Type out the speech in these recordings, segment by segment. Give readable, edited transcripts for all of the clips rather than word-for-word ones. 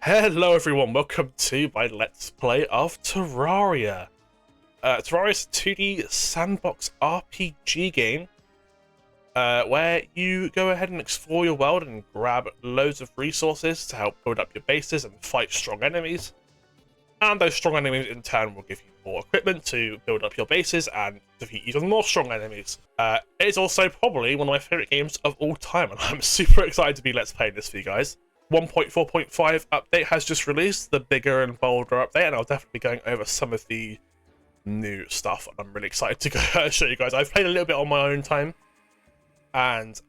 Hello everyone, welcome to my Let's Play of Terraria. Terraria is a 2D sandbox RPG game where you go ahead and explore your world and grab loads of resources to help build up your bases and fight strong enemies. And those strong enemies in turn will give you more equipment to build up your bases and defeat even more strong enemies. It is also probably one of my favourite games of all time, and I'm super excited to be Let's Playing this for you guys. 1.4.5 update has just released, the bigger and bolder update, and I'll definitely be going over some of the new stuff, and I'm really excited to go show you guys. I've played a little bit on my own time, and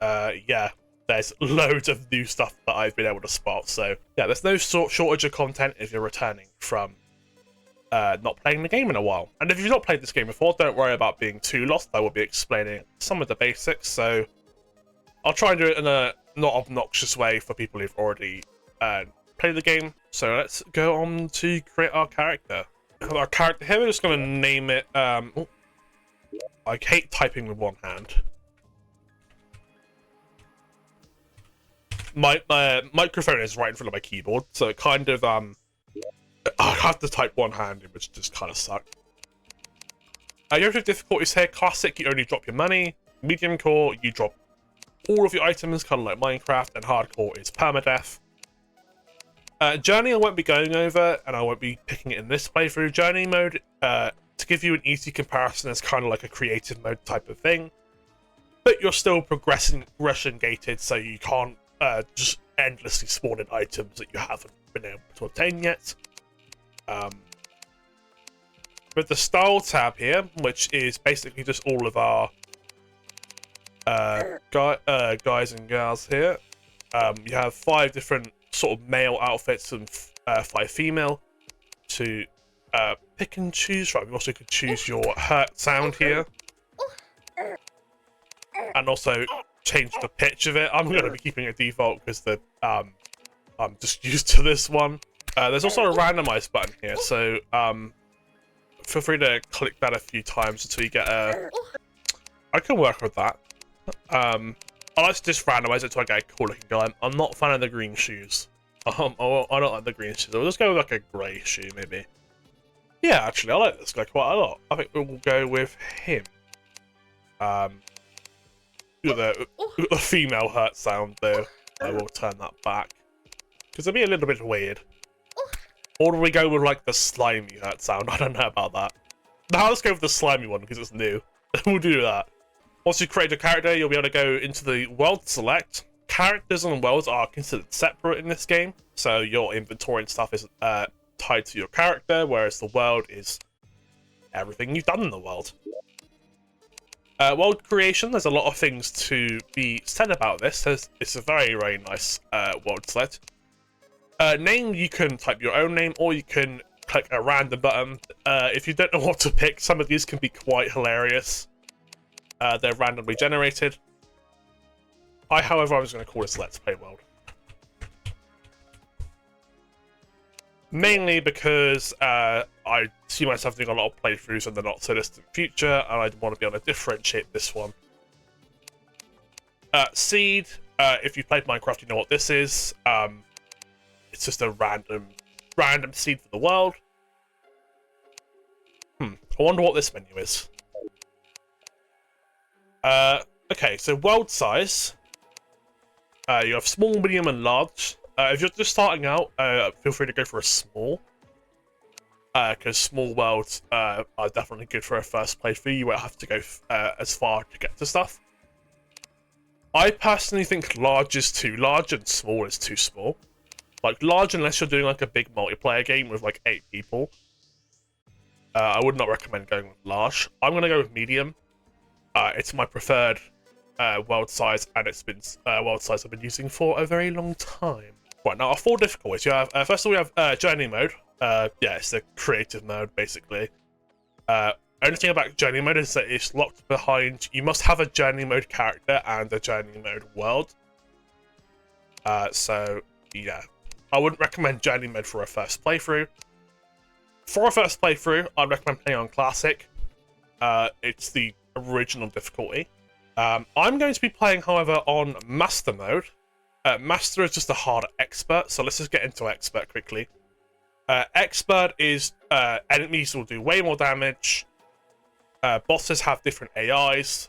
yeah, there's loads of new stuff that I've been able to spot. So yeah, there's no shortage of content if you're returning from not playing the game in a while. And if you've not played this game before, don't worry about being too lost. I will be explaining some of the basics, so I'll try and do it in a not obnoxious way for people who've already played the game. So let's go on to create our character. Our character here, we're just going to name it... I hate typing with one hand. My microphone is right in front of my keyboard, so it kind of... I have to type one-handed, which just kind of sucks. You have difficulties here. Classic, you only drop your money. Medium core, you drop all of your items, kind of like Minecraft, and hardcore is permadeath. Journey I won't be going over, and I won't be picking it in this playthrough. Journey mode, to give you an easy comparison, is kind of like a creative mode type of thing, but you're still progression gated, so you can't just endlessly spawn in items that you haven't been able to obtain yet. With the style tab here, which is basically just all of our guys and girls here. You have 5 different sort of male outfits and 5 female to pick and choose from. You also could choose your hurt sound here, and also change the pitch of it. I'm going to be keeping it default because the I'm just used to this one. There's also a randomize button here, so feel free to click that a few times until you get a... I can work with that. I like to just randomize it until I get a cool looking guy. I'm not a fan of the green shoes. I don't like the green shoes. I'll just go with like a grey shoe, maybe. Yeah, actually, I like this guy quite a lot. I think we'll go with him. We've got the female hurt sound though. I will turn that back because it'll be a little bit weird. Or do we go with like the slimy hurt sound? I don't know about that. Now let's go with the slimy one because it's new. We'll do that. Once you create a character, you'll be able to go into the world select. Characters and worlds are considered separate in this game, so your inventory and stuff is tied to your character, whereas the world is everything you've done in the world. World creation, there's a lot of things to be said about this. It's a very, very nice world select. Name, you can type your own name, or you can click a random button. If you don't know what to pick, some of these can be quite hilarious. They're randomly generated. However, I was going to call this Let's Play World. Mainly because I see myself doing a lot of playthroughs in the not so distant future, and I want to be able to differentiate this one. Seed, if you've played Minecraft, you know what this is. It's just a random seed for the world. I wonder what this menu is. Okay, so world size. You have small, medium, and large. If you're just starting out, feel free to go for a small. Because small worlds are definitely good for a first playthrough. You won't have to go as far to get to stuff. I personally think large is too large and small is too small. Like large, unless you're doing like a big multiplayer game with like 8 people. I would not recommend going with large. I'm going to go with medium. It's my preferred world size, and it's been world size I've been using for a very long time. Right, now our 4 difficulties. You have first of all, we have journey mode. Yeah, it's the creative mode basically. Only thing about journey mode is that it's locked behind. You must have a journey mode character and a journey mode world. So yeah, I wouldn't recommend journey mode for a first playthrough. For a first playthrough, I'd recommend playing on classic. It's the original difficulty. I'm going to be playing, however, on master mode, Master is just a harder expert, so let's just get into expert quickly. Expert is enemies will do way more damage. Bosses have different AIs.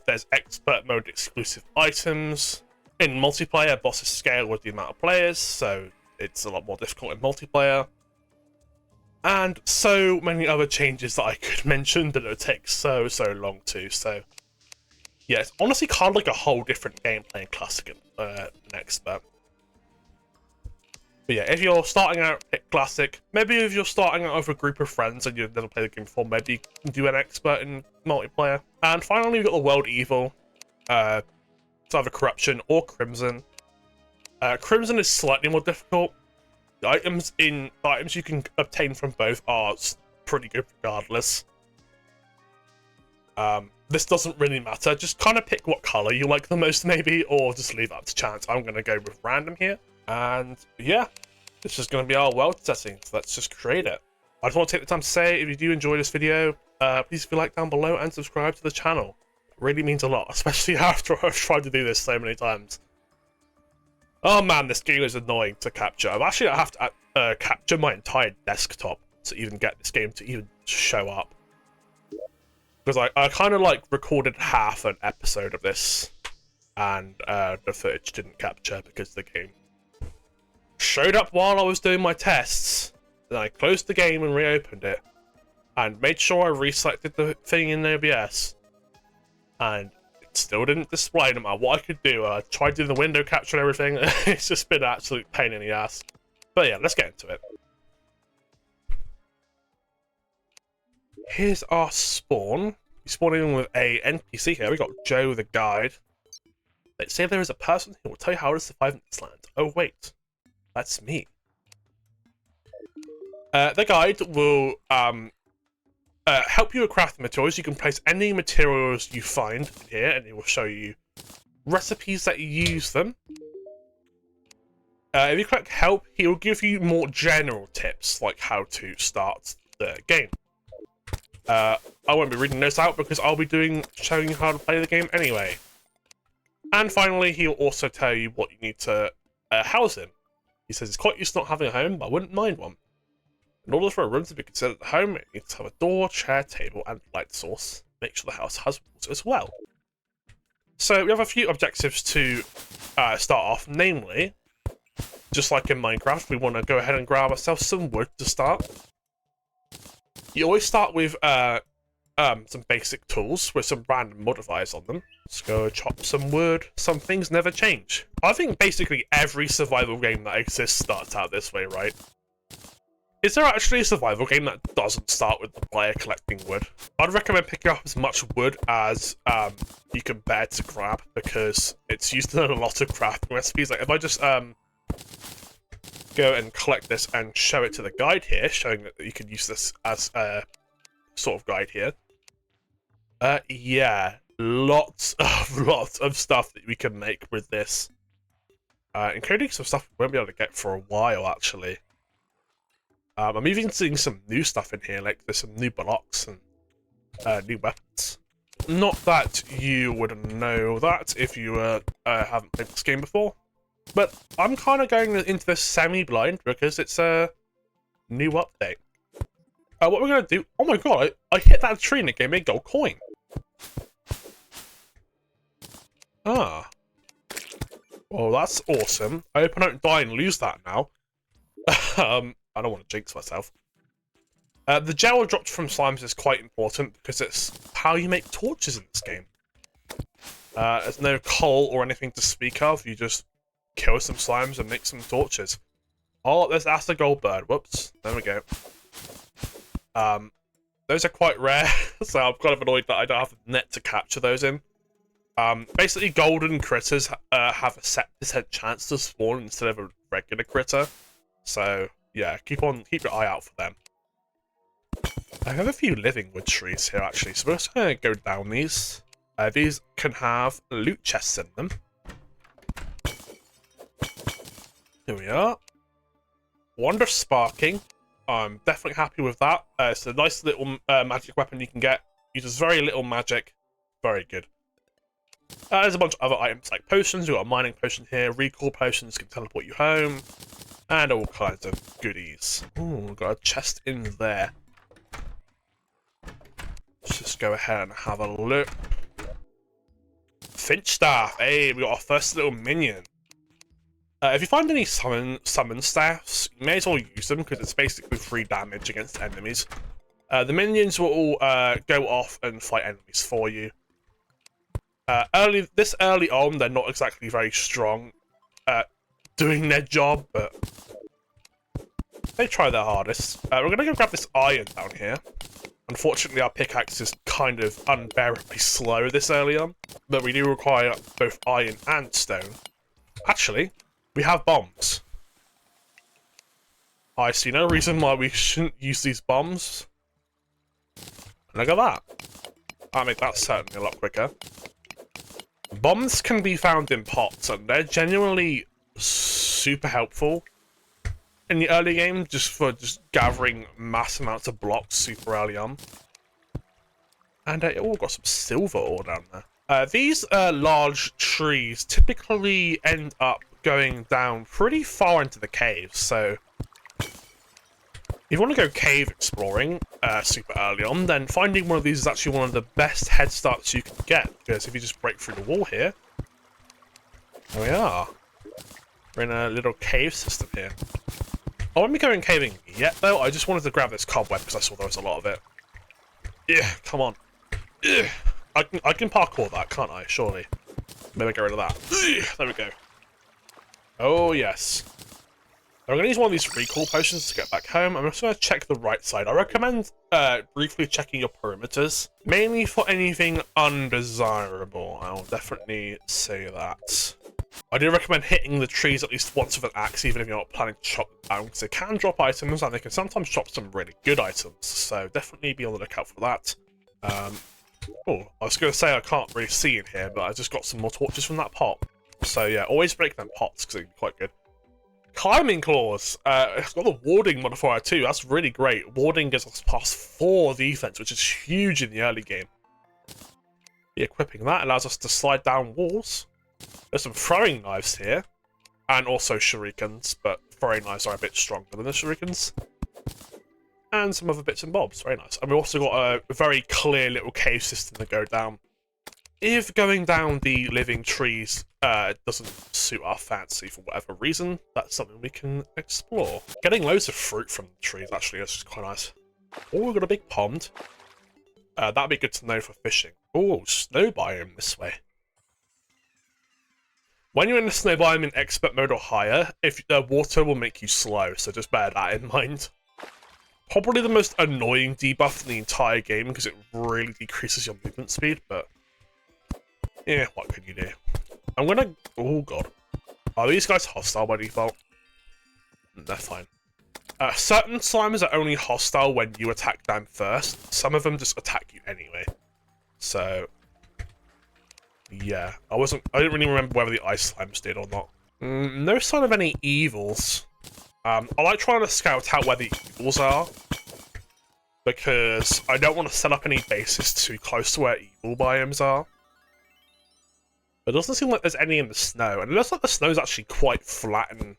There's expert mode exclusive items. In multiplayer, bosses scale with the amount of players, so it's a lot more difficult in multiplayer. And so many other changes that I could mention that it would take so long to. So yeah, it's honestly kind of like a whole different game playing Classic and Expert. But yeah, if you're starting out at Classic, maybe if you're starting out with a group of friends and you've never played the game before, maybe you can do an Expert in multiplayer. And finally, we've got the World Evil. It's either Corruption or Crimson. Crimson is slightly more difficult. The items you can obtain from both are pretty good regardless. This doesn't really matter. Just kind of pick what color you like the most, maybe, or just leave it up to chance. I'm going to go with random here. And yeah, this is going to be our world setting. So let's just create it. I just want to take the time to say, if you do enjoy this video, please leave a like down below and subscribe to the channel. It really means a lot, especially after I've tried to do this so many times. Oh man, this game is annoying to capture. I have to capture my entire desktop to even get this game to even show up. Because I kind of like recorded half an episode of this, and the footage didn't capture because the game showed up while I was doing my tests. Then I closed the game and reopened it, and made sure I reselected the thing in OBS, and it still didn't display no matter what I could do. I tried doing the window capture and everything. It's just been an absolute pain in the ass. But yeah, let's get into it. Here's our spawn. We spawn in with a NPC here. We got Joe the guide. Let's say there is a person who will tell you how to survive in this land. Oh wait, that's me. The guide will help you with crafting materials. You can place any materials you find here, and it will show you recipes that you use them. If you click help, he will give you more general tips, like how to start the game. I won't be reading those out because I'll be showing you how to play the game anyway. And finally, he'll also tell you what you need to house him. He says it's quite used to not having a home, but I wouldn't mind one. In order for a room to be considered a home, it needs to have a door, chair, table, and light source. Make sure the house has water as well. So we have a few objectives to start off, namely, just like in Minecraft, we want to go ahead and grab ourselves some wood to start. You always start with some basic tools with some random modifiers on them. Let's go chop some wood. Some things never change. I think basically every survival game that exists starts out this way, right? Is there actually a survival game that doesn't start with the player collecting wood? I'd recommend picking up as much wood as you can bear to grab, because it's used in a lot of crafting recipes. Like if I just go and collect this and show it to the guide here, showing that you can use this as a sort of guide here. Yeah, lots of stuff that we can make with this, including some stuff we won't be able to get for a while actually. I'm even seeing some new stuff in here, like there's some new blocks and new weapons. Not that you would know that if you haven't played this game before. But I'm kind of going into this semi-blind because it's a new update. What we're going to do... Oh my god, I hit that tree and it gave me a gold coin. Ah. Well, that's awesome. I hope I don't die and lose that now. I don't want to jinx myself. The gel dropped from slimes is quite important because it's how you make torches in this game. There's no coal or anything to speak of. You just kill some slimes and make some torches. Oh, that's the gold bird. Whoops. There we go. Those are quite rare, so I'm kind of annoyed that I don't have a net to capture those in. Basically, golden critters have a set % chance to spawn instead of a regular critter. So, yeah, keep your eye out for them. I have a few living wood trees here, actually, so we're just going to go down these. These can have loot chests in them. Here we are. Wonder Sparking. I'm definitely happy with that. It's a nice little magic weapon you can get. Uses very little magic. Very good. There's a bunch of other items like potions. We've got a mining potion here, recall potions can teleport you home, and all kinds of goodies. Ooh, we've got a chest in there. Let's just go ahead and have a look. Finch staff. Hey, we got our first little minion. If you find any summon staffs, you may as well use them because it's basically free damage against enemies. The minions will all go off and fight enemies for you. This early on, they're not exactly very strong at doing their job, but they try their hardest. We're gonna go grab this iron down here. Unfortunately, our pickaxe is kind of unbearably slow this early on, but we do require both iron and stone. Actually, we have bombs. I see no reason why we shouldn't use these bombs. Look at that. I'll make that certainly a lot quicker. Bombs can be found in pots, and they're genuinely super helpful in the early game, just gathering mass amounts of blocks super early on. And it all got some silver ore down there. These large trees typically end up going down pretty far into the caves, so if you want to go cave exploring super early on, then finding one of these is actually one of the best head starts you can get, because if you just break through the wall here, there we are. We're in a little cave system here. I won't be going caving yet, though. I just wanted to grab this cobweb because I saw there was a lot of it. Yeah, come on. Ugh. I can parkour that, can't I? Surely. Maybe get rid of that. Ugh. There we go. Oh, yes. I'm going to use one of these recall potions to get back home. I'm just going to check the right side. I recommend briefly checking your perimeters, mainly for anything undesirable. I'll definitely say that. I do recommend hitting the trees at least once with an axe, even if you're not planning to chop them down, because they can drop items, and they can sometimes drop some really good items, so definitely be on the lookout for that. Oh, I was going to say I can't really see in here, but I just got some more torches from that pot. So yeah, always break them pots, because they're quite good. Climbing claws. It's got the warding modifier too, that's really great. Warding gives us +4 defense, which is huge in the early game. Be equipping that allows us to slide down walls. There's some throwing knives here, and also shurikens, but throwing knives are a bit stronger than the shurikens. And some other bits and bobs, very nice. And we've also got a very clear little cave system to go down. If going down the living trees doesn't suit our fancy for whatever reason, that's something we can explore. Getting loads of fruit from the trees actually is just quite nice. Oh, we've got a big pond. That'd be good to know for fishing. Oh, snow biome this way. When you're in the snow biome in expert mode or higher, if water will make you slow, so just bear that in mind. Probably the most annoying debuff in the entire game because it really decreases your movement speed, but yeah, what can you do? I'm gonna... Oh god. Are these guys hostile by default? They're fine. Certain slimes are only hostile when you attack them first. Some of them just attack you anyway. So... yeah, I didn't really remember whether the ice slimes did or not. No sign of any evils. I like trying to scout out where the evils are, because I don't want to set up any bases too close to where evil biomes are. But it doesn't seem like there's any in the snow, and it looks like the snow's actually quite flat and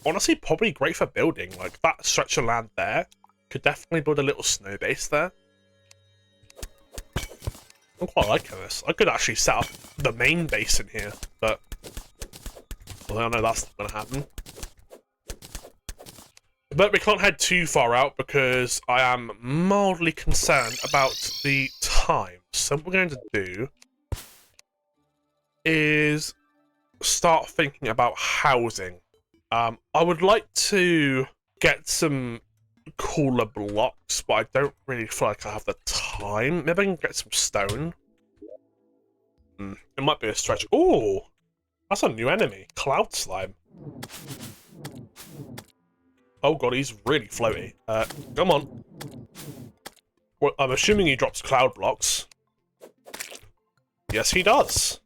honestly probably great for building. Like, that stretch of land there could definitely build a little snow base there. I'm quite liking this. I could actually set up the main base in here, but well, I know that's not going to happen. But we can't head too far out because I am mildly concerned about the time. So what we're going to do is start thinking about housing. I would like to get some cooler blocks, but I don't really feel like I have the time. Maybe I can get some stone. It might be a stretch. Oh, that's a new enemy. Cloud slime. Oh god, he's really floaty. Come on. Well, I'm assuming he drops cloud blocks. Yes, he does.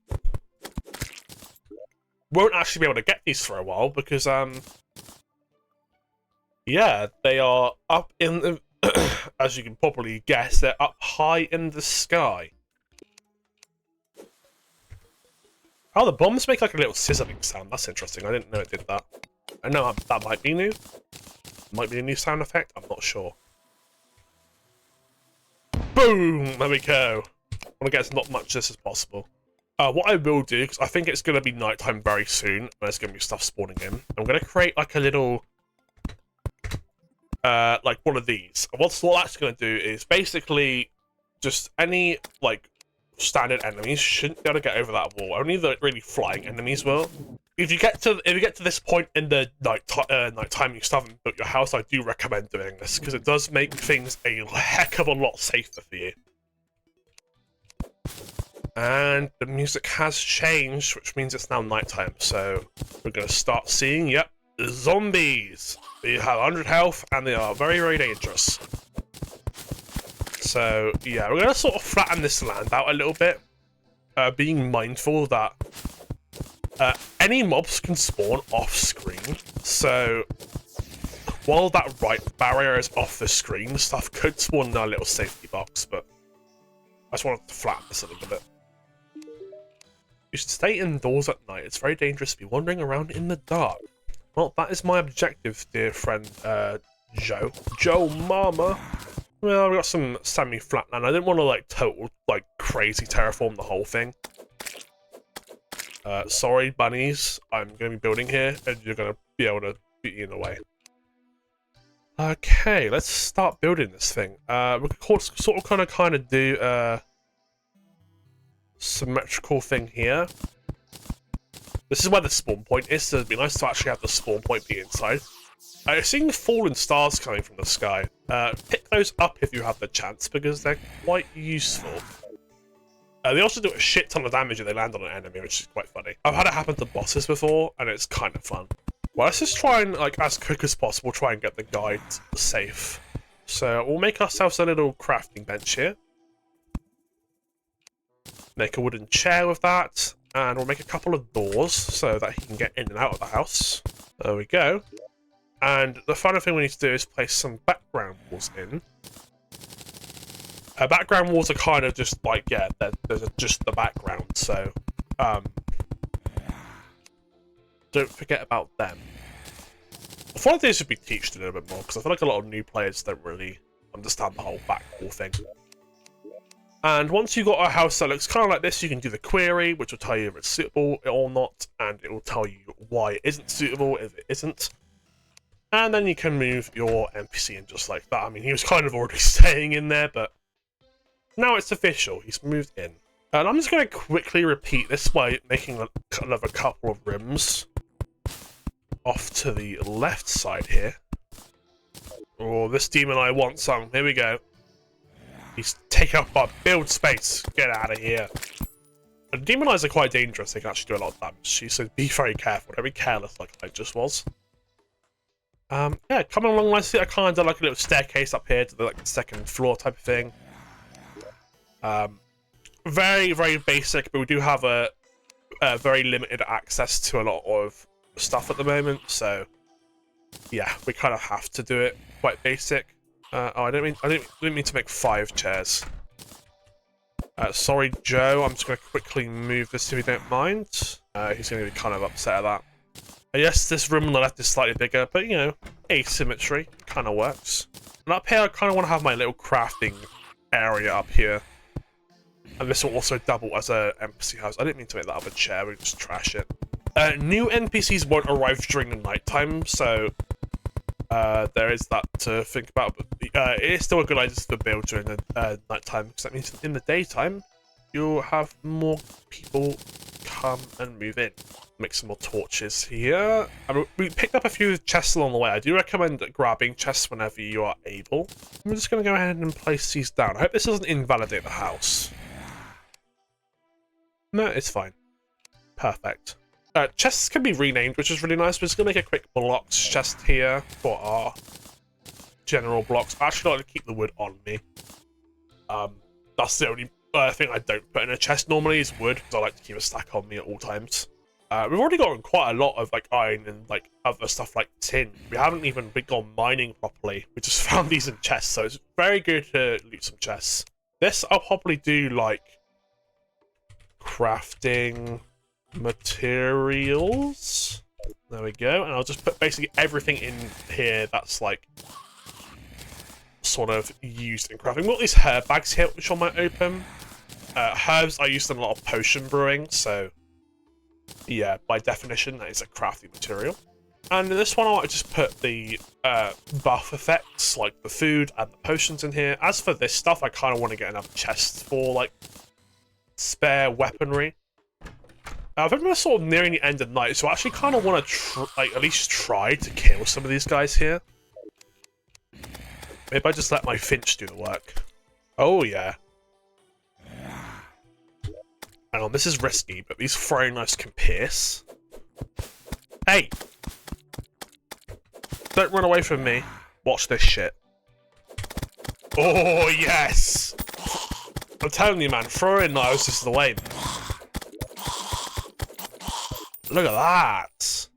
Won't actually be able to get these for a while because, yeah, they are up in the... as you can probably guess, they're up high in the sky. Oh, the bombs make like a little sizzling sound. That's interesting. I didn't know it did that. I know that might be new. Might be a new sound effect. I'm not sure. Boom! There we go. I want to get as not much of this as possible. What I will do, because I think it's going to be nighttime very soon, and there's going to be stuff spawning in, I'm going to create like a little, like one of these. And what that's going to do is basically just any like standard enemies shouldn't be able to get over that wall. Only the really flying enemies will. If you get to this point in the nighttime, you still haven't built your house, I do recommend doing this because it does make things a heck of a lot safer for you. And the music has changed, which means it's now nighttime. So we're going to start seeing, yep, zombies. They have 100 health and they are very, very dangerous. So yeah, we're going to sort of flatten this land out a little bit, being mindful that any mobs can spawn off screen. So while that right barrier is off the screen, stuff could spawn in our little safety box, but I just wanted to flatten this a little bit. You should stay indoors at night. It's very dangerous to be wandering around in the dark. Well, that is my objective, dear friend, Joe. Joe Mama. Well, we got some semi-flat land. I didn't want to, like, total, like, crazy terraform the whole thing. Sorry, bunnies. I'm going to be building here, and you're going to be able to beat me in the way. Okay, let's start building this thing. We could sort of kind of do a symmetrical thing here. This is where the spawn point is, so it'd be nice to actually have the spawn point be inside. I'm seeing fallen stars coming from the sky. Pick those up if you have the chance, because they're quite useful. They also do a shit ton of damage if they land on an enemy, which is quite funny. I've had it happen to bosses before, and it's kind of fun. Well, let's just try and, like, as quick as possible, try and get the guide safe. So we'll make ourselves a little crafting bench here. Make a wooden chair with that, and we'll make a couple of doors so that he can get in and out of the house. There we go. And the final thing we need to do is place some background walls in. Background walls are kind of just like, yeah, they're just the background, so don't forget about them. I thought this should be taught a little bit more, because I feel like a lot of new players don't really understand the whole back wall thing. And once you've got a house that looks kind of like this, you can do the query, which will tell you if it's suitable or not, and it will tell you why it isn't suitable if it isn't. And then you can move your NPC in just like that. I mean, he was kind of already staying in there, but now it's official. He's moved in. And I'm just going to quickly repeat this by making another couple of rims off to the left side here. Oh, this demon I want some. Here we go. He's taking up our build space. Get out of here. And demon eyes are quite dangerous. They can actually do a lot of damage. So be very careful. Don't be careless like I just was. Yeah, coming along nicely. I kind of done like a little staircase up here to the like second floor type of thing. Very, very basic, but we do have a very limited access to a lot of stuff at the moment. So yeah, we kind of have to do it quite basic. Oh, I didn't mean to make 5 chairs. Sorry, Joe. I'm just going to quickly move this if you don't mind. He's going to be kind of upset at that. Yes, this room on the left is slightly bigger, but, you know, asymmetry kind of works. And up here, I kind of want to have my little crafting area up here. And this will also double as a NPC house. I didn't mean to make that other chair, we just trash it. New NPCs won't arrive during the nighttime, so there is that to think about. But it is still a good idea to build during the nighttime, because that means in the daytime, you'll have more people come and move in. Make some more torches here. We picked up a few chests along the way. I do recommend grabbing chests whenever you are able. I'm just going to go ahead and place these down. I hope this doesn't invalidate the house. No, it's fine. Perfect. Chests can be renamed, which is really nice. We're just going to make a quick blocks chest here for our general blocks. I actually like to keep the wood on me. That's the only thing I don't put in a chest normally is wood, because I like to keep a stack on me at all times. We've already gotten quite a lot of like iron and like other stuff like tin. We haven't even gone mining properly. We just found these in chests, so it's very good to loot some chests. This I'll probably do like crafting materials. There we go. And I'll just put basically everything in here that's like sort of used in crafting. We've got these herb bags here, which I might open. Herbs are used in a lot of potion brewing, so yeah, by definition, that is a crafting material. And in this one, I might just put the buff effects, like the food and the potions in here. As for this stuff, I kind of want to get another chest for, like, spare weaponry. I think we're sort of nearing the end of night, so I actually kind of want to, at least try to kill some of these guys here. Maybe I just let my Finch do the work. Oh, yeah. Hang on, this is risky, but these throwing knives can pierce. Hey! Don't run away from me. Watch this shit. Oh, yes! I'm telling you, man, throwing knives is the way. Look at that!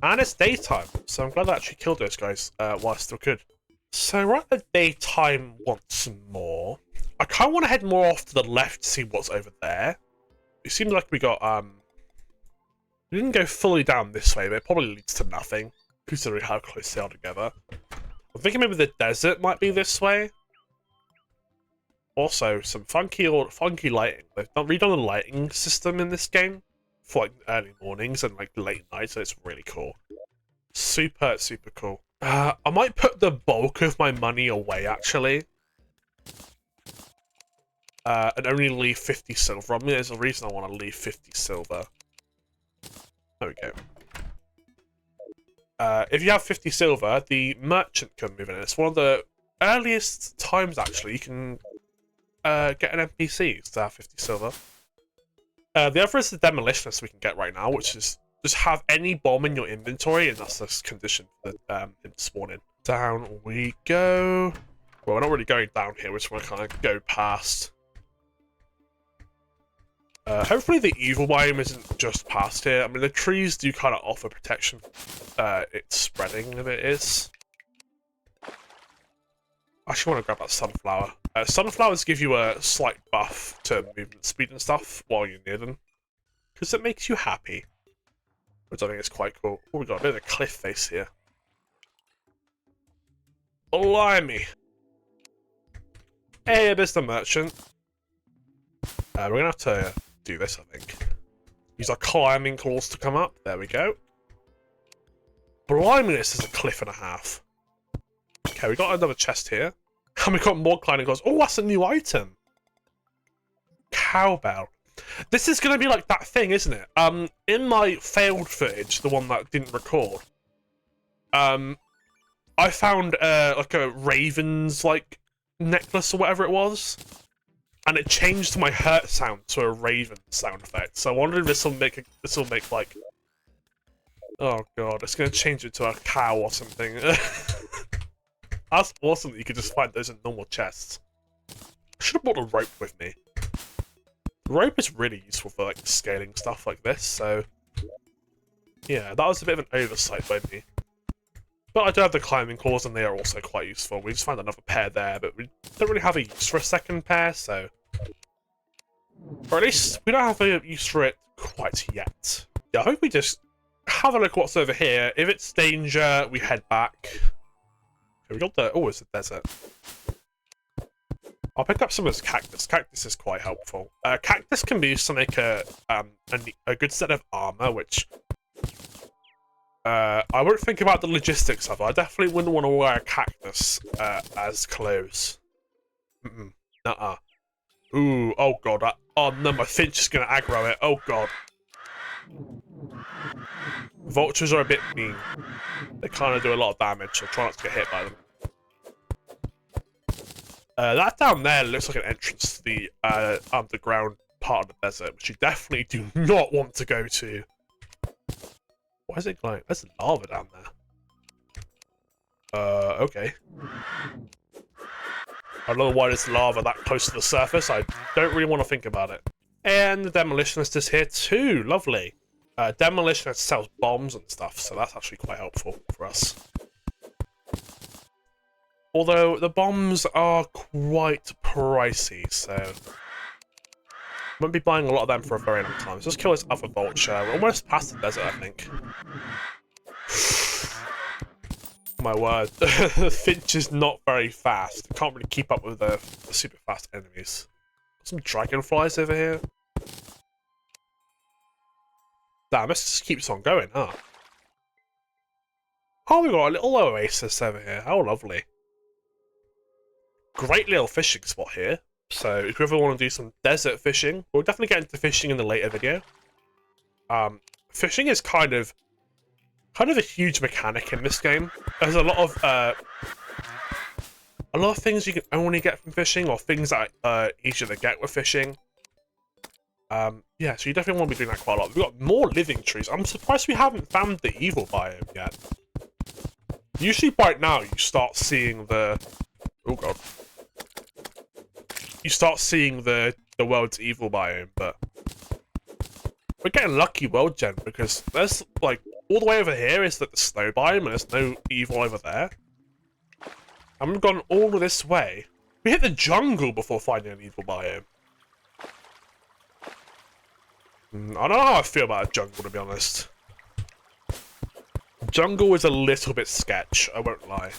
And it's daytime, so I'm glad I actually killed those guys while I still could. So we're at the daytime once more. I kind of want to head more off to the left to see what's over there. It seems like we got, we didn't go fully down this way, but it probably leads to nothing, considering how close they are together. I'm thinking maybe the desert might be this way. Also, some funky lighting. They've redone the lighting system in this game for like early mornings and like late nights, so it's really cool. Super, super cool. I might put the bulk of my money away, actually. And only leave 50 silver on me. There's a reason I want to leave 50 silver. There we go. If you have 50 silver, the merchant can move in. It's one of the earliest times, actually, you can get an NPC to have 50 silver. The other is the demolitionist we can get right now, which is just have any bomb in your inventory, and that's the condition for him to spawn in. Down we go. Well, we're not really going down here, we're just going to kind of go past. Hopefully the evil biome isn't just past here. I mean, the trees do kind of offer protection. It's spreading if it is. I actually want to grab that sunflower. Sunflowers give you a slight buff to movement speed and stuff while you're near them, because it makes you happy, which I think is quite cool. Oh, we got a bit of a cliff face here. Blimey! Hey, there's the merchant. We're gonna have to do this, I think. Use our climbing claws to come up. There we go. Blimey, this is a cliff and a half. Okay, we got another chest here. And we got more climbing claws. Oh, that's a new item. Cowbell. This is going to be like that thing, isn't it? In my failed footage, the one that didn't record, I found like a raven's like necklace or whatever it was, and it changed my hurt sound to a raven sound effect. So I wondered if this will make like, oh god, it's going to change it to a cow or something. That's awesome that you could just find those in normal chests. I should have brought a rope with me. The rope is really useful for like scaling stuff like this, so yeah, that was a bit of an oversight by me. But I do have the climbing claws and they are also quite useful. We just found another pair there, but we don't really have a use for a second pair, so... Or at least we don't have a use for it quite yet. Yeah, I hope we just have a look what's over here. If it's danger, we head back. We got the... Oh, it's a desert. I'll pick up some of this cactus. Cactus is quite helpful. Cactus can be used to make a good set of armor, which... I won't think about the logistics of it. I definitely wouldn't want to wear a cactus as clothes. Nuh-uh. Ooh, oh god. Oh no, my Finch is going to aggro it. Oh god. Vultures are a bit mean. They kind of do a lot of damage, so try not to get hit by them. That down there looks like an entrance to the underground part of the desert, which you definitely do not want to go to. Why is it glowing? There's lava down there. Okay. I don't know why there's lava that close to the surface. I don't really want to think about it. And the demolitionist is here too. Lovely. Demolitionist sells bombs and stuff, so that's actually quite helpful for us. Although the bombs are quite pricey, so won't be buying a lot of them for a very long time. So let's kill this other vulture. We're almost past the desert, I think. My word. Finch is not very fast. Can't really keep up with the super fast enemies. Some dragonflies over here. Damn, this just keeps on going, huh? Oh, we got a little oasis over here. How lovely. Great little fishing spot here. So if you ever want to do some desert fishing, we'll definitely get into fishing in the later video. Fishing is kind of a huge mechanic in this game. There's a lot of things you can only get from fishing, or things that are easier to get with fishing. Yeah, so you definitely want to be doing that quite a lot. We've got more living trees. I'm surprised we haven't found the evil biome yet. Usually by now you start seeing the... Oh god. You start seeing the world's evil biome, but... We're getting lucky world gen, because there's, like, all the way over here is the snow biome, and there's no evil over there. And we've gone all this way. We hit the jungle before finding an evil biome. I don't know how I feel about a jungle, to be honest. Jungle is a little bit sketch, I won't lie.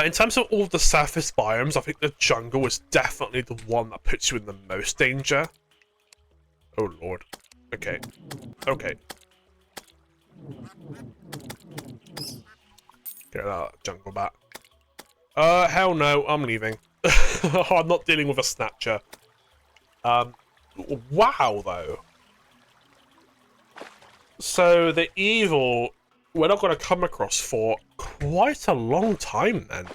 In terms of all the surface biomes, I think the jungle is definitely the one that puts you in the most danger. Oh lord. Okay. Okay. Get that jungle back. Hell no, I'm leaving. I'm not dealing with a snatcher. Wow, though. So the evil, we're not going to come across for quite a long time then.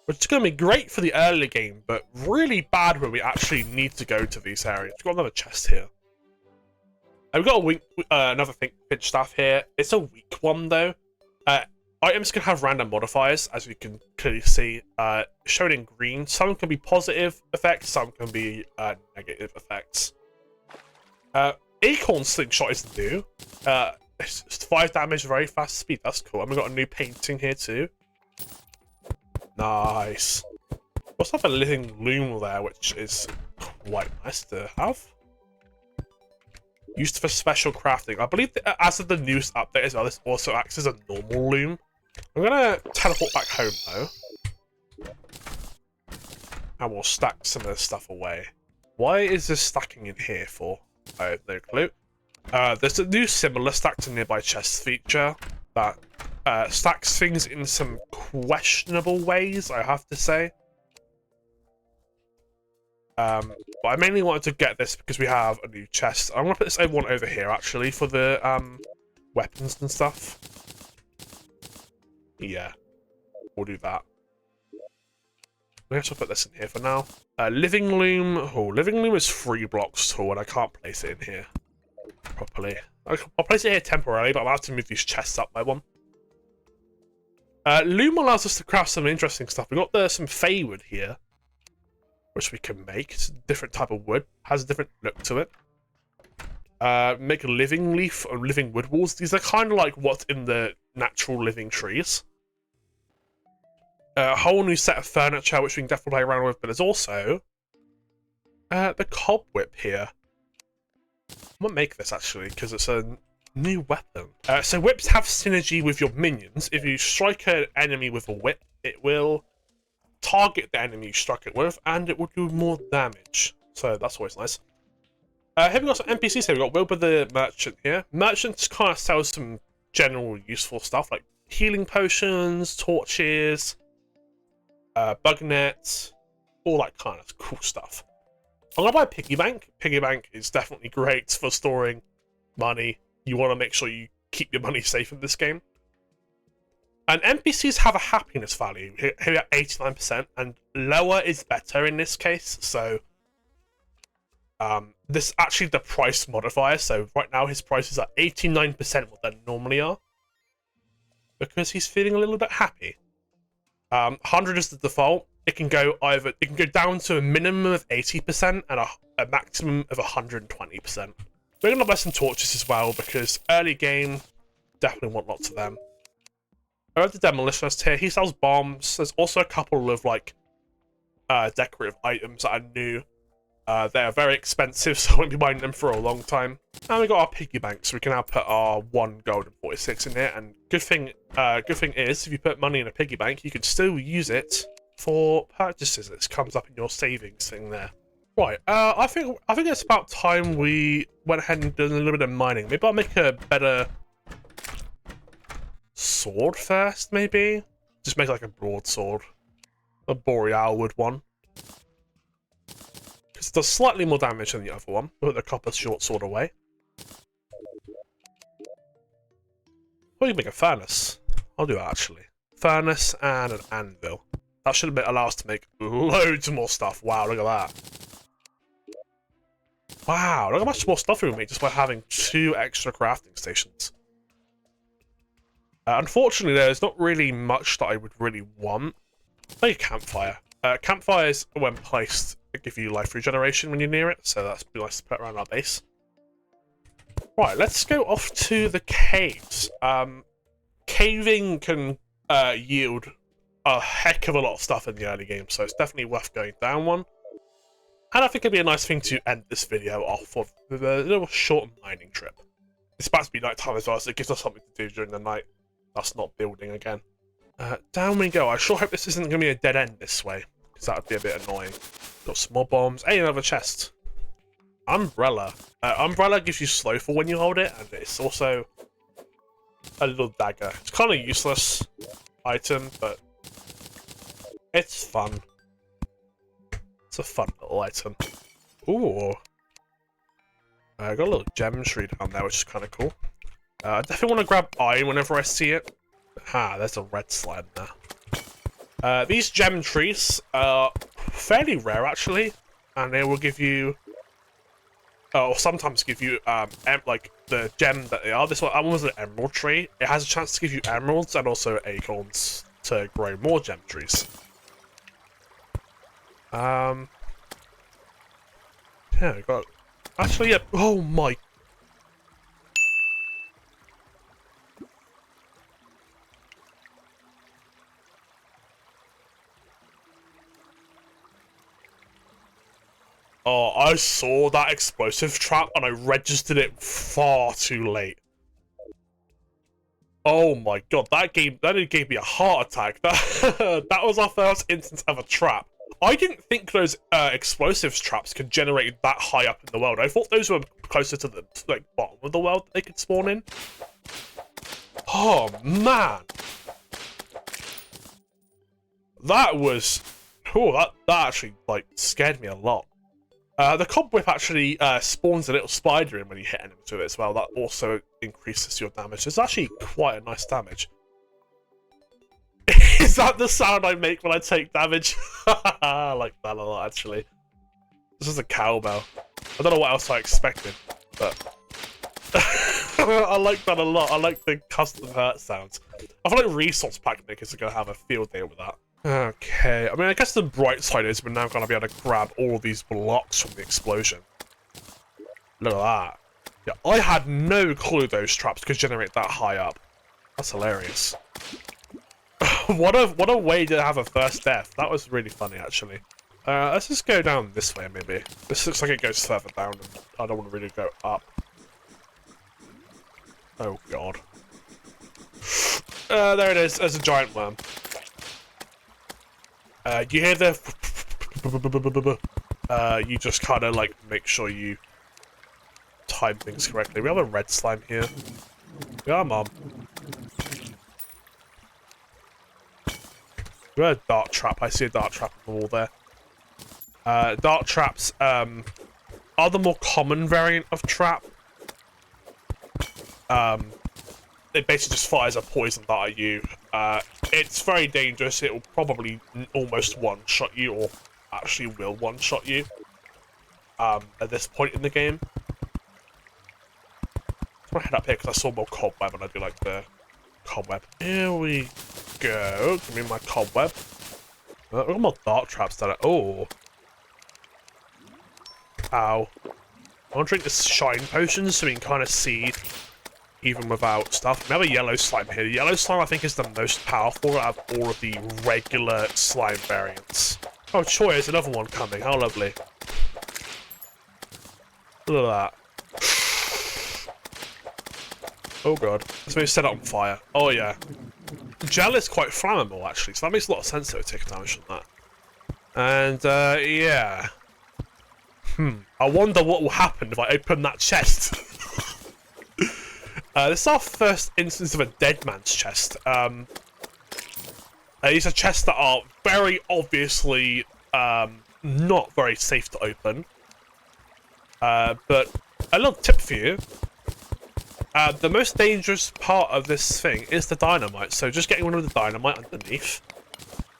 Which is going to be great for the early game, but really bad when we actually need to go to these areas. We've got another chest here. And we've got another Finch staff here. It's a weak one, though. Items can have random modifiers, as we can clearly see, shown in green. Some can be positive effects, some can be negative effects. Acorn Slingshot is new. It's 5 damage, very fast speed. That's cool. And we've got a new painting here too. Nice. We also have a living loom there, which is quite nice to have. Used for special crafting. I believe that as of the newest update as well, this also acts as a normal loom. I'm gonna teleport back home though. And we'll stack some of this stuff away. Why is this stacking in here for? I have no clue. There's a new similar stack to nearby chest feature that stacks things in some questionable ways, I have to say. But I mainly wanted to get this because we have a new chest. I'm gonna put this one over here actually for the weapons and stuff. Yeah, we'll do that. I guess I'll put this in here for now. Living loom. Oh, living loom is 3 blocks tall, and I can't place it in here properly. I'll place it here temporarily, but I'll have to move these chests up by one. Loom allows us to craft some interesting stuff. We've got some fey wood here, which we can make. It's a different type of wood. Has a different look to it. Make a living leaf or living wood walls. These are kind of like what's in the natural living trees. A whole new set of furniture, which we can definitely play around with, but there's also the cob whip here. I might make this actually, because it's a new weapon. So whips have synergy with your minions. If you strike an enemy with a whip, it will target the enemy you struck it with, and it will do more damage. So that's always nice. Here we've got some NPCs here. We've got Wilbur the Merchant here. Merchant kind of sells some general useful stuff, like healing potions, torches, bug nets, all that kind of cool stuff. I'm gonna buy a piggy bank. Piggy bank is definitely great for storing money. You want to make sure you keep your money safe in this game. And NPCs have a happiness value here at 89%, and lower is better in this case. So this is actually the price modifier. So right now his prices are 89% what they normally are, because he's feeling a little bit happy. 100 is the default. It can go down to a minimum of 80% and a maximum of 120%. We're gonna buy some torches as well, because early game definitely want lots of them. I have the demolitionist here. He sells bombs. There's also a couple of like decorative items that are new. They are very expensive, so I won't be buying them for a long time. And we got our piggy bank, so we can now put our 1 gold and 46 in here. And good thing is, if you put money in a piggy bank, you can still use it for purchases. It comes up in your savings thing there. Right. I think it's about time we went ahead and did a little bit of mining. Maybe I'll make a better sword first. Maybe just make like a broadsword, a boreal wood one. It does slightly more damage than the other one. Put the copper short sword away. Or you can make a furnace. I'll do that actually. Furnace and an anvil. That should allow us to make loads more stuff. Wow, look at that. Wow, look how much more stuff we can make just by having 2 extra crafting stations. Unfortunately, there's not really much that I would really want. Like a campfire. Campfires, when placed, give you life regeneration when you're near it, so that's nice to put around our base. Right, let's go off to the caves. Caving can yield a heck of a lot of stuff in the early game, so it's definitely worth going down one. And I think it'd be a nice thing to end this video off with a little short mining trip. It's about to be nighttime as well, so it gives us something to do during the night. That's not building again. Down we go. I sure hope this isn't going to be a dead end this way, because that would be a bit annoying. Got some more bombs. Hey, another chest. Umbrella. Umbrella gives you slow fall when you hold it, and it's also a little dagger. It's kind of useless item, but it's fun. It's a fun little item. Ooh. I got a little gem tree down there, which is kind of cool. I definitely want to grab iron whenever I see it. Ah, there's a red slime there. These gem trees are fairly rare, actually. And they will give you... or sometimes give you, like, the gem that they are. This one was an emerald tree. It has a chance to give you emeralds and also acorns to grow more gem trees. Yeah, we got... Actually, yeah. Oh my... Oh, I saw that explosive trap and I registered it far too late. Oh my god, that gave me a heart attack. That was our first instance of a trap. I didn't think those explosives traps could generate that high up in the world. I thought those were closer to the bottom of the world that they could spawn in. Oh man. That was... Oh, that actually scared me a lot. The cobweb actually spawns a little spider in when you hit enemies with it as well. That also increases your damage. It's actually quite a nice damage. Is that the sound I make when I take damage? I like that a lot, actually. This is a cowbell. I don't know what else I expected, but I like that a lot. I like the custom hurt sounds. I feel like resource pack makers are going to have a field day with that. Okay, I mean, I guess the bright side is we're now going to be able to grab all of these blocks from the explosion. Look at that. Yeah, I had no clue those traps could generate that high up. That's hilarious. What a way to have a first death. That was really funny, actually. Let's just go down this way, maybe. This looks like it goes further down, and I don't want to really go up. Oh, God. There it is. There's a giant worm. You hear the... you just kind of, make sure you time things correctly. We have a red slime here. Come on. We have a dart trap. I see a dart trap on the wall there. Dart traps are the more common variant of trap. It basically just fires a poison dart at you. It's very dangerous. It will probably almost one-shot you, or actually will one-shot you at this point in the game. I'm gonna head up here because I saw more cobweb and I do like the cobweb. Here we go. Give me my cobweb. We've got more dart traps down there. Oh. Ow. I want to drink this shine potion so we can kind of see even without stuff. We have a yellow slime here. The yellow slime, I think, is the most powerful out of all of the regular slime variants. Oh, Choi, there's another one coming. How lovely. Look at that. Oh god. Let's maybe set it on fire. Oh yeah. Gel is quite flammable actually, so that makes a lot of sense that it would take damage from that. And yeah. I wonder what will happen if I open that chest. This is our first instance of a dead man's chest. These are chests that are very obviously not very safe to open. But a little tip for you. The most dangerous part of this thing is the dynamite, so just getting one of the dynamite underneath,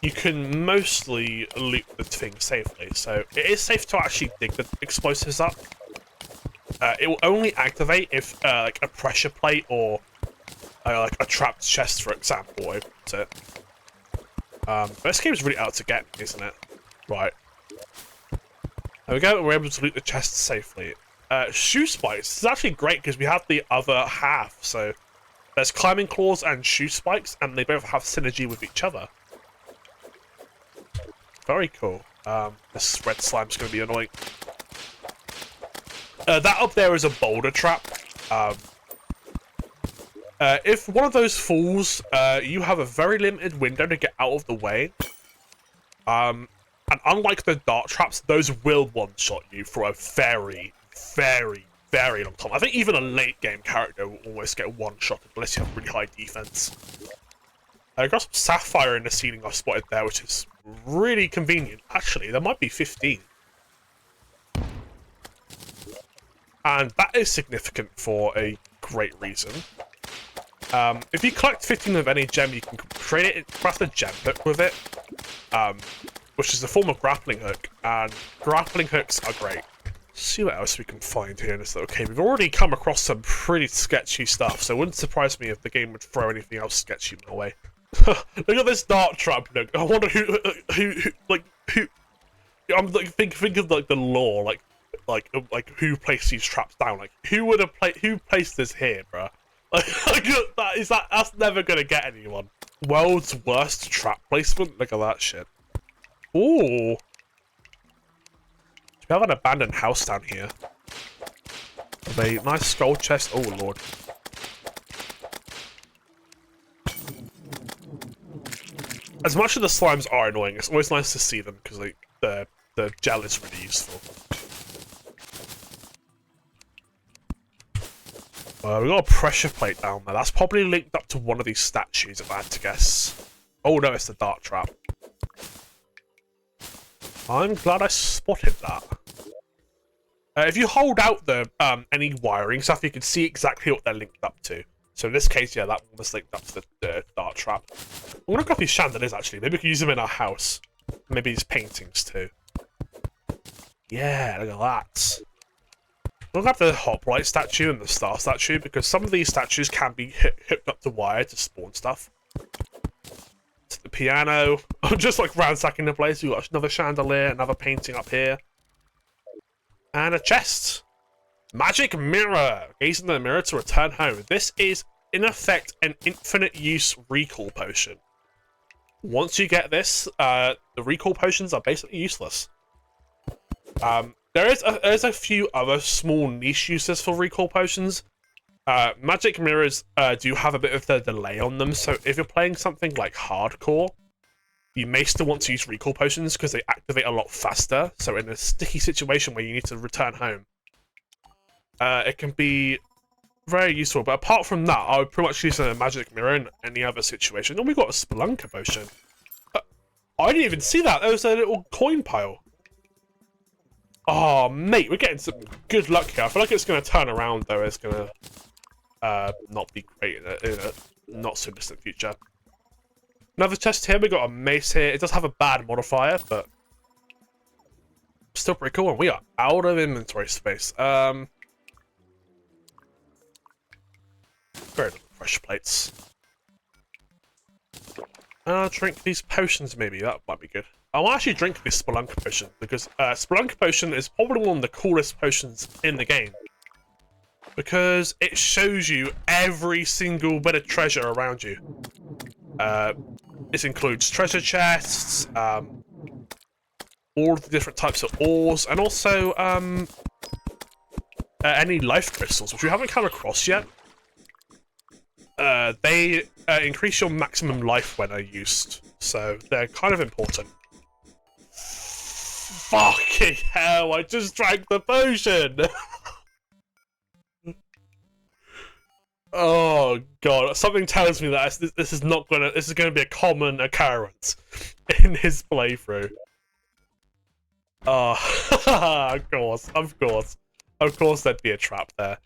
you can mostly loot the thing safely. So it is safe to actually dig the explosives up. It will only activate if like a pressure plate or like a trapped chest, for example, opens it. But this game's really out to get me, isn't it? Right. There we go, we're able to loot the chest safely. Shoe spikes. This is actually great because we have the other half. So there's climbing claws and shoe spikes, and they both have synergy with each other. Very cool. This red slime's going to be annoying. That up there is a boulder trap. If one of those falls, you have a very limited window to get out of the way. And unlike the dart traps, those will one-shot you for a very, very, very long time. I think even a late-game character will almost get one-shotted unless you have really high defense. I got some sapphire in the ceiling I've spotted there, which is really convenient. Actually, there might be 15. And that is significant for a great reason. If you collect 15 of any gem, you can create it, craft a gem hook with it, which is a form of grappling hook, and grappling hooks are great. Let's see what else we can find here in this little cave. We've already come across some pretty sketchy stuff, so it wouldn't surprise me if the game would throw anything else sketchy my way. Look at this dart trap. Look, I wonder who. I'm like think of like the lore, like who placed these traps down. Like who would have who placed this here, bruh? That's never gonna get anyone. World's worst trap placement. Look at that shit. Ooh. We have an abandoned house down here. With a nice skull chest. Oh lord. As much as the slimes are annoying, it's always nice to see them because like the gel is really useful. We got a pressure plate down there. That's probably linked up to one of these statues, if I had to guess. Oh no, it's the dart trap. I'm glad I spotted that. If you hold out the any wiring stuff, you can see exactly what they're linked up to. So in this case, yeah, that one was linked up to the dart trap. I'm gonna grab these chandeliers actually. Maybe we can use them in our house. Maybe these paintings too. Yeah, look at that. We'll grab the hoplite statue and the star statue because some of these statues can be hooked up to wire to spawn stuff. To the piano. I'm just like ransacking the place. We've got another chandelier, another painting up here. And a chest. Magic mirror. Gaze into the mirror to return home. This is, in effect, an infinite use recall potion. Once you get this, the recall potions are basically useless. There is a few other small niche uses for recall potions. Magic mirrors do have a bit of the delay on them, so if you're playing something like hardcore, you may still want to use recall potions because they activate a lot faster. So in a sticky situation where you need to return home, it can be very useful. But apart from that, I would pretty much use a magic mirror in any other situation. And we got a spelunker potion. I didn't even see that. There was a little coin pile. Oh, mate, we're getting some good luck here. I feel like it's going to turn around, though. It's going to not be great in a not-so-distant future. Another chest here. We got a mace here. It does have a bad modifier, but still pretty cool. And we are out of inventory space. Very little pressure plates. Drink these potions, maybe. That might be good. I'll actually drink this Spelunker potion, because Spelunker potion is probably one of the coolest potions in the game. Because it shows you every single bit of treasure around you. This includes treasure chests, all of the different types of ores, and also any life crystals, which we haven't come across yet. They increase your maximum life when are used, so they're kind of important. Fucking hell, I just drank the potion! Oh god, something tells me that this is not gonna. This is gonna be a common occurrence in his playthrough. Oh, of course, there'd be a trap there.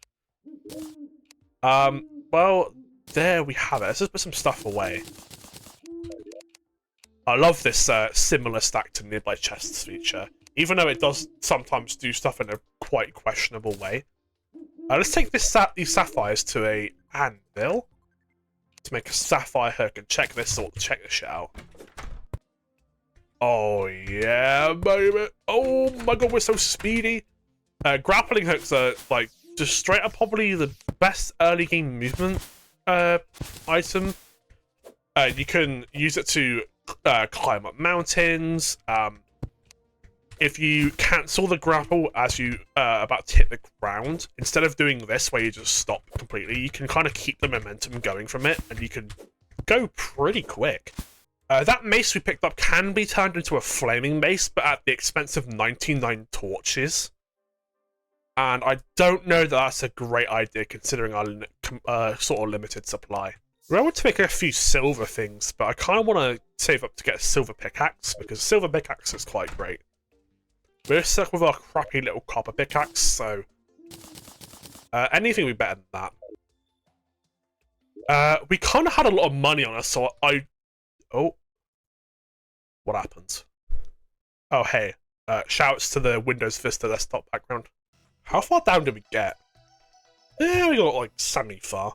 Well, there we have it. Let's just put some stuff away. I love this similar stack to nearby chests feature, even though it does sometimes do stuff in a quite questionable way. Let's take these sapphires to a anvil to make a sapphire hook and check this shit out. Oh yeah, baby! Oh my god, we're so speedy. Grappling hooks are like just straight up probably the best early game movement item. You can use it to climb up mountains. If you cancel the grapple as you about to hit the ground, instead of doing this where you just stop completely, you can kind of keep the momentum going from it, and you can go pretty quick. That mace we picked up can be turned into a flaming mace, but at the expense of 99 torches. And I don't know that that's a great idea considering our sort of limited supply. We want to make a few silver things, but I kind of want to save up to get a silver pickaxe, because silver pickaxe is quite great. We're stuck with our crappy little copper pickaxe, so anything would be better than that. We kind of had a lot of money on us, so oh, what happened? Oh hey, shouts to the Windows Vista desktop background. How far down did we get? Yeah, we got like semi-far.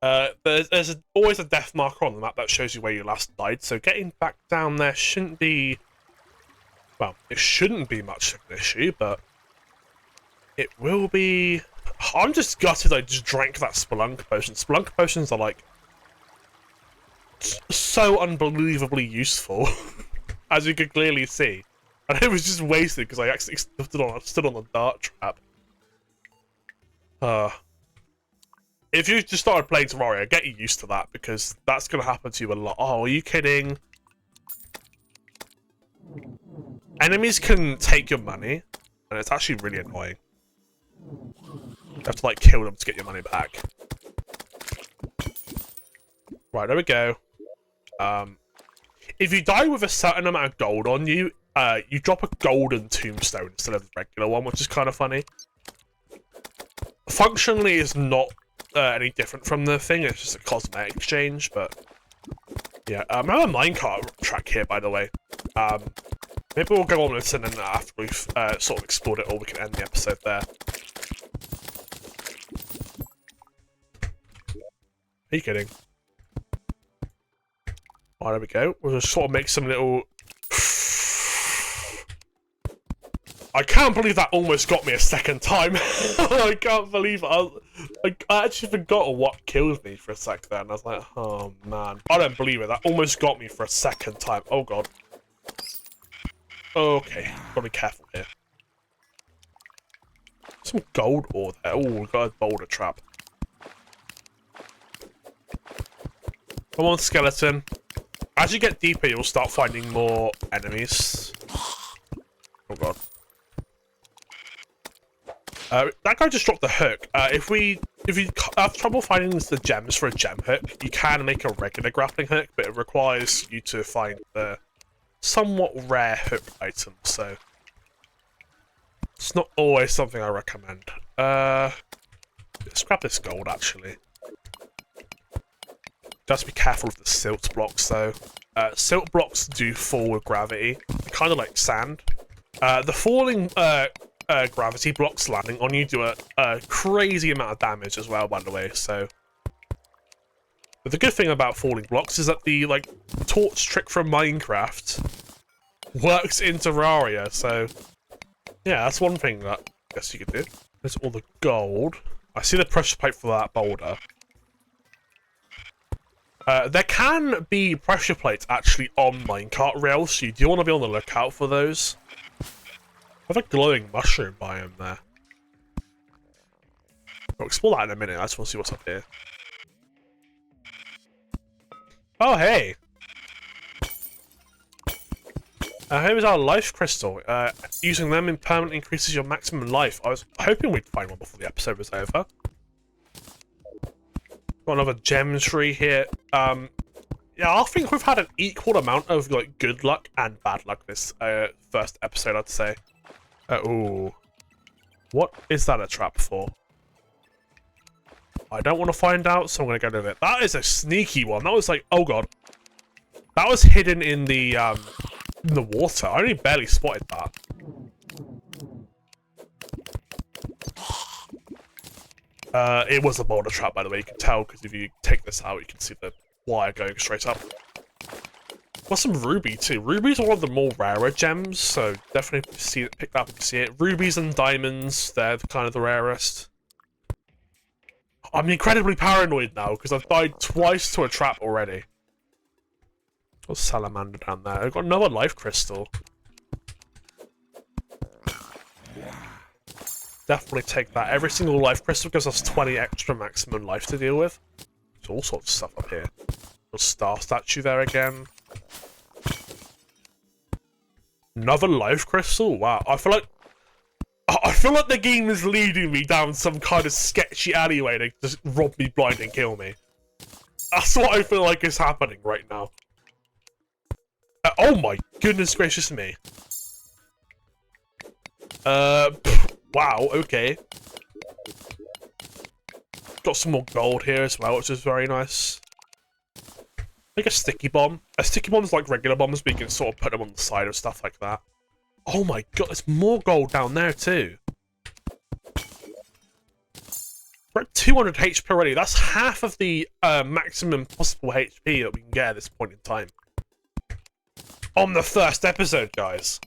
There's always a death marker on the map that shows you where you last died, so getting back down there shouldn't be... Well, it shouldn't be much of an issue, but it will be... I'm just gutted I just drank that Spelunk potion. Spelunk potions are, like, so unbelievably useful, as you can clearly see. And it was just wasted because I actually stood on a dart trap. If you just started playing Terraria, get used to that, because that's going to happen to you a lot. Oh, are you kidding? Enemies can take your money, and it's actually really annoying. You have to, like, kill them to get your money back. Right, there we go. If you die with a certain amount of gold on you, you drop a golden tombstone instead of the regular one, which is kind of funny. Functionally, it's not any different from the thing, it's just a cosmetic exchange, but... Yeah, I have a minecart track here, by the way. Maybe we'll go on with this, and then after we've sort of explored it all, we can end the episode there. Are you kidding? Oh, there we go. We'll just sort of make some little... I can't believe that almost got me a second time. I can't believe it. I actually forgot what killed me for a sec there, and I was like, oh man. I don't believe it. That almost got me for a second time. Oh god. Okay, gotta be careful here. Some gold ore there. Oh, we got a boulder trap. Come on, skeleton. As you get deeper, you'll start finding more enemies. Oh god. That guy just dropped the hook. If you have trouble finding the gems for a gem hook, you can make a regular grappling hook, but it requires you to find the somewhat rare hook item, so it's not always something I recommend. Let's grab this gold, actually. Just be careful of the silt blocks, though. Silt blocks do fall with gravity, kind of like sand. The falling gravity blocks landing on you do a crazy amount of damage as well, by the way, so... But the good thing about falling blocks is that the, like, torch trick from Minecraft works in Terraria, so... Yeah, that's one thing that I guess you could do. There's all the gold. I see the pressure pipe for that boulder. There can be pressure plates actually on minecart rails, so you do want to be on the lookout for those. have a glowing mushroom biome there. I'll explore that in a minute. I just want to see what's up here. Oh, hey! Here is our life crystal. Using them permanently increases your maximum life. I was hoping we'd find one before the episode was over. Got another gem tree here. Yeah, I think we've had an equal amount of like good luck and bad luck this first episode, I'd say. Ooh. What is that a trap for? I don't want to find out, so I'm going to go to it. That is a sneaky one. That was like, oh god. That was hidden in the water. I only barely spotted that. It was a boulder trap, by the way. You can tell, because if you take this out, you can see the wire going straight up. Got some ruby, too. Ruby's one of the more rarer gems, so definitely pick that up if you see it. Rubies and diamonds, they're kind of the rarest. I'm incredibly paranoid now, because I've died twice to a trap already. Got a salamander down there. I've got another life crystal. Definitely take that. Every single life crystal gives us 20 extra maximum life to deal with. There's all sorts of stuff up here. Little star statue there again. Another life crystal? Wow. I feel like the game is leading me down some kind of sketchy alleyway to just rob me blind and kill me. That's what I feel like is happening right now. Oh my goodness gracious me. Wow, okay. Got some more gold here as well, which is very nice. Like a sticky bomb. A sticky bomb's like regular bombs, but you can sort of put them on the side of stuff like that. Oh my god, there's more gold down there too. We're at 200 HP already. That's half of the maximum possible HP that we can get at this point in time. On the first episode, guys.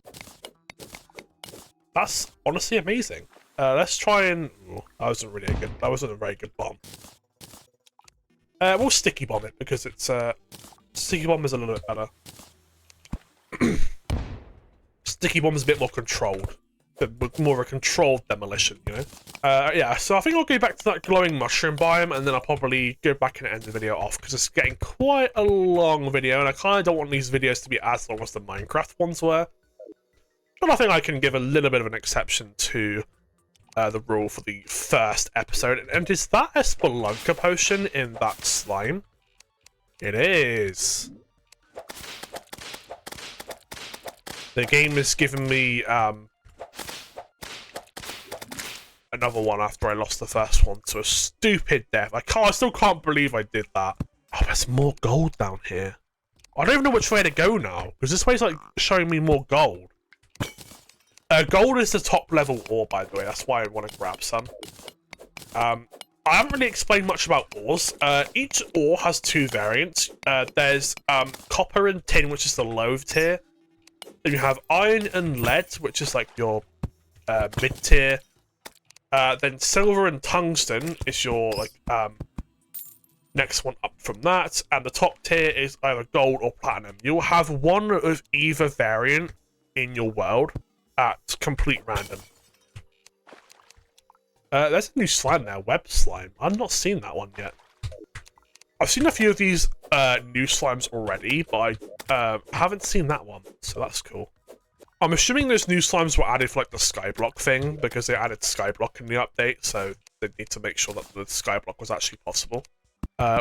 That's honestly amazing. Let's try and... Ooh, that wasn't really a good... That wasn't a very good bomb. We'll sticky bomb it because it's... Sticky bomb is a little bit better. Sticky bomb is a bit more controlled. More of a controlled demolition, you know? Yeah, so I think I'll go back to that glowing mushroom biome, and then I'll probably go back and end the video off, because it's getting quite a long video, and I kind of don't want these videos to be as long as the Minecraft ones were. But I think I can give a little bit of an exception to the rule for the first episode. And is that a Spelunker potion in that slime? It is. The game is giving me another one after I lost the first one to a stupid death. I still can't believe I did that. Oh, there's more gold down here. I don't even know which way to go now, because this way's like showing me more gold. Gold is the top level ore, by the way. That's why I want to grab some. I haven't really explained much about ores. Each ore has two variants. There's copper and tin, which is the low tier. Then you have iron and lead, which is like your mid tier. Then silver and tungsten is your like next one up from that. And the top tier is either gold or platinum. You'll have one of either variant in your world at complete random. There's a new slime there, web slime. I've not seen that one yet. I've seen a few of these new slimes already, but I haven't seen that one, so that's cool. I'm assuming those new slimes were added for like the skyblock thing, because they added skyblock in the update, so they need to make sure that the skyblock was actually possible.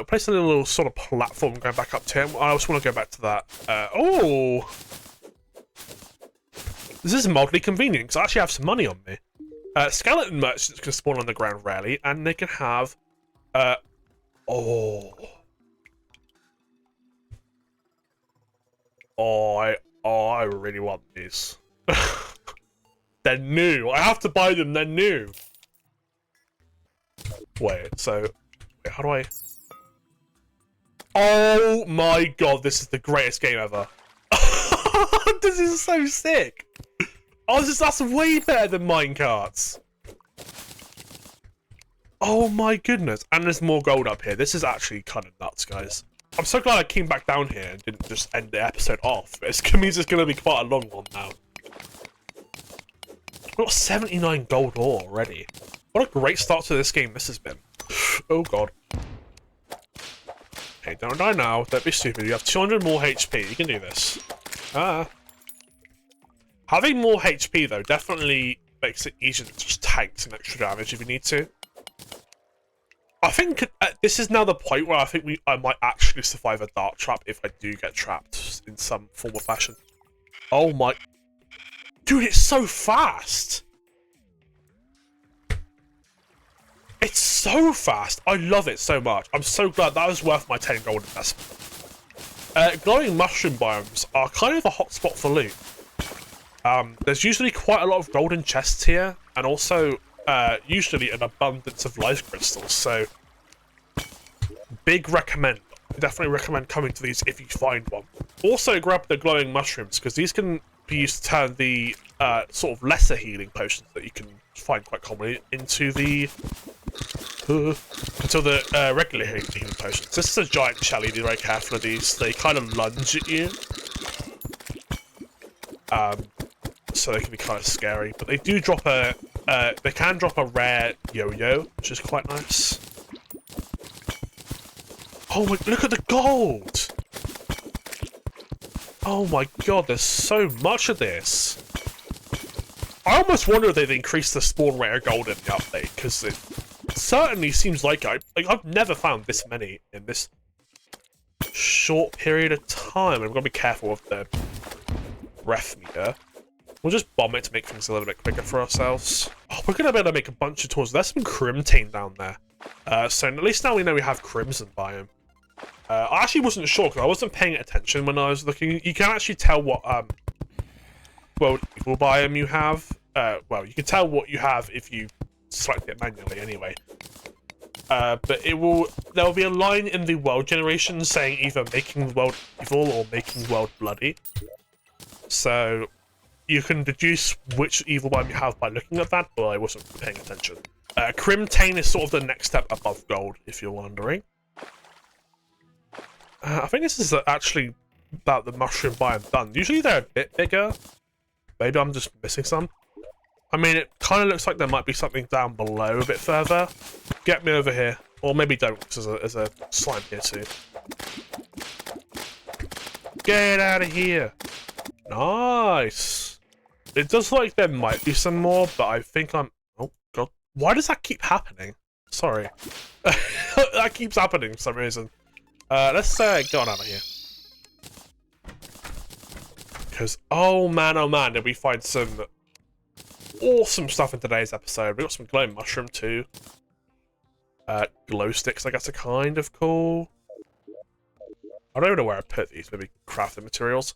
Place a little sort of platform going back up to him. I also want to go back to that. Oh! This is mildly convenient, because I actually have some money on me. Skeleton merchants can spawn on the ground rarely, and they can have... Oh, I really want these. They're new. I have to buy them, they're new. Wait, so... Wait, how do I... Oh my god, this is the greatest game ever. This is so sick. Oh, that's way better than minecarts. Oh my goodness. And there's more gold up here. This is actually kind of nuts, guys. I'm so glad I came back down here and didn't just end the episode off. It means it's going to be quite a long one now. We've got 79 gold ore already. What a great start to this game this has been. Oh god. Hey, don't die now. Don't be stupid. You have 200 more HP. You can do this. Having more HP, though, definitely makes it easier to just tank some extra damage if you need to. I think this is now the point where I think I might actually survive a dart trap if I do get trapped in some form or fashion. Oh my... Dude, it's so fast! It's so fast! I love it so much. I'm so glad that was worth my 10 gold investment. Glowing mushroom biomes are kind of a hotspot for loot. There's usually quite a lot of golden chests here, and also usually an abundance of life crystals, so big recommend. Definitely recommend coming to these if you find one. Also grab the glowing mushrooms, because these can be used to turn the sort of lesser healing potions that you can find quite commonly into the regular healing potions. This is a giant shell, be very careful of these. They kind of lunge at you. So they can be kind of scary, but they do drop they can drop a rare yo-yo, which is quite nice. Oh my, look at the gold! Oh my god, there's so much of this. I almost wonder if they've increased the spawn rate of gold in the update, because it certainly seems like I've never found this many in this short period of time. I'm gonna be careful with the breath meter. We'll just bomb it to make things a little bit quicker for ourselves. Oh, we're gonna be able to make a bunch of tools. There's some Crimtane down there. So at least now we know we have Crimson biome. I actually wasn't sure because I wasn't paying attention when I was looking. You can actually tell what world evil biome you have. Well, you can tell what you have if you select it manually anyway. But there'll be a line in the world generation saying either making the world evil or making the world bloody. So you can deduce which evil biome you have by looking at that, but I wasn't paying attention. Crimtane is sort of the next step above gold, if you're wondering. I think this is actually about the mushroom biome done. Usually they're a bit bigger. Maybe I'm just missing some. I mean, it kind of looks like there might be something down below a bit further. Get me over here. Or maybe don't, because there's a slime here too. Get out of here! Nice! It does look like there might be some more, but I think I'm... Oh, God. Why does that keep happening? Sorry. That keeps happening for some reason. Let's get on out of here. Because, oh man, did we find some awesome stuff in today's episode. We got some glowing mushroom too. Glow sticks, I guess, are kind of cool. I don't even know where I put these. Maybe crafting materials.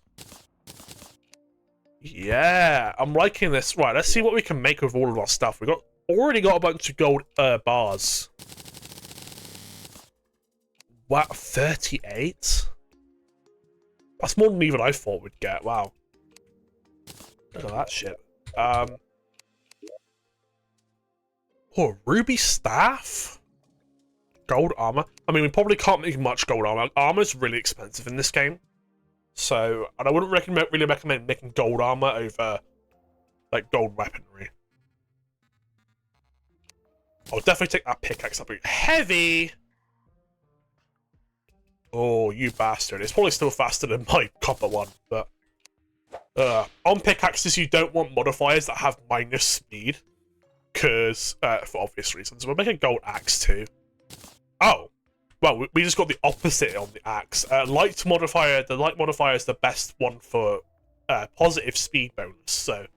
Yeah, I'm liking this. Right, let's see what we can make with all of our stuff. We already got a bunch of gold bars. Wow, 38? That's more than even I thought we'd get. Wow. Look at that shit. Oh, ruby staff? Gold armor? I mean, we probably can't make much gold armor. Armor's really expensive in this game. So, and I wouldn't really recommend making gold armor over, like, gold weaponry. I'll definitely take that pickaxe up. Heavy! Oh, you bastard. It's probably still faster than my copper one, but... on pickaxes, you don't want modifiers that have minus speed. Because, for obvious reasons. We'll make a gold axe too. Oh! Well, we just got the opposite on the axe. Light modifier, the light modifier is the best one for positive speed bonus, so...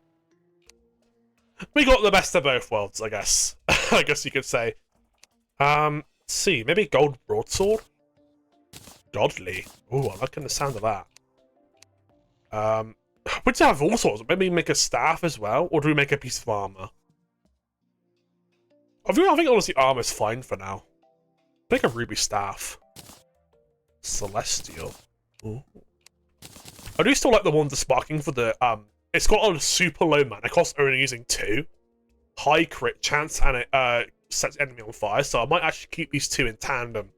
We got the best of both worlds, I guess. I guess you could say. Let's see, maybe gold broadsword? Godly. Ooh, I'm liking the sound of that. We do have all sorts. Maybe make a staff as well, or do we make a piece of armor? I think honestly armor's fine for now. Make a ruby staff. Celestial. Ooh. I do still like the one that's sparking for the it's got a super low mana cost, only using 2. High crit chance, and it sets enemy on fire, so I might actually keep these 2 in tandem.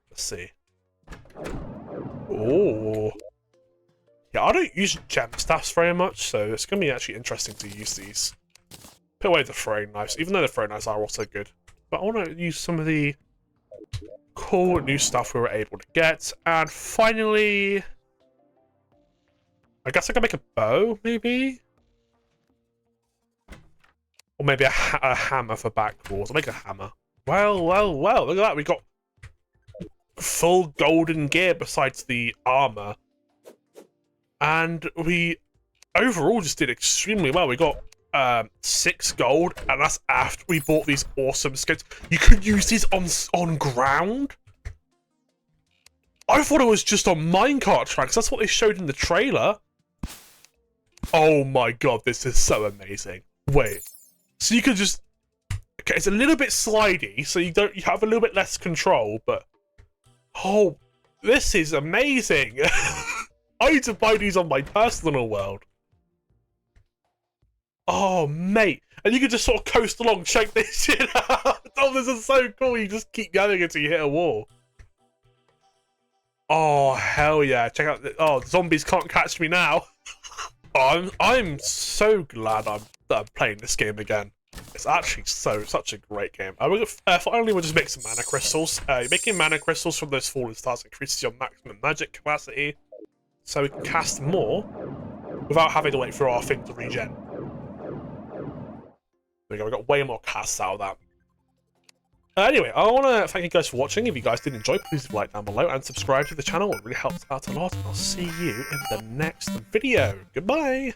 Let's see. Oh. Yeah, I don't use gem staffs very much, so it's going to be actually interesting to use these. Put away the throwing knives, even though the throwing knives are also good. But I want to use some of the cool new stuff we were able to get. And finally, I guess I can make a bow, maybe? Or maybe a hammer for backboards. I'll make a hammer. Well, look at that. We got full golden gear besides the armor. And we overall just did extremely well. We got 6 gold, and that's after we bought these awesome skins. You could use these on ground? I thought it was just on minecart tracks. That's what they showed in the trailer. Oh my god, this is so amazing. Wait. So you could just... Okay, it's a little bit slidey, so you have a little bit less control, but... Oh, this is amazing. I need to buy these on my personal world. Oh, mate. And you can just sort of coast along, shake this shit out. Oh, this is so cool. You just keep going until you hit a wall. Oh, hell yeah. Check out... Oh, zombies can't catch me now. Oh, I'm so glad that I'm playing this game again. It's actually such a great game. Finally, we'll just make some mana crystals. Making mana crystals from those fallen stars increases your maximum magic capacity, so we can cast more without having to wait for our thing to regen. There we go. We got way more casts out of that. Anyway, I want to thank you guys for watching. If you guys did enjoy, please like down below and subscribe to the channel. It really helps out a lot. I'll see you in the next video. Goodbye.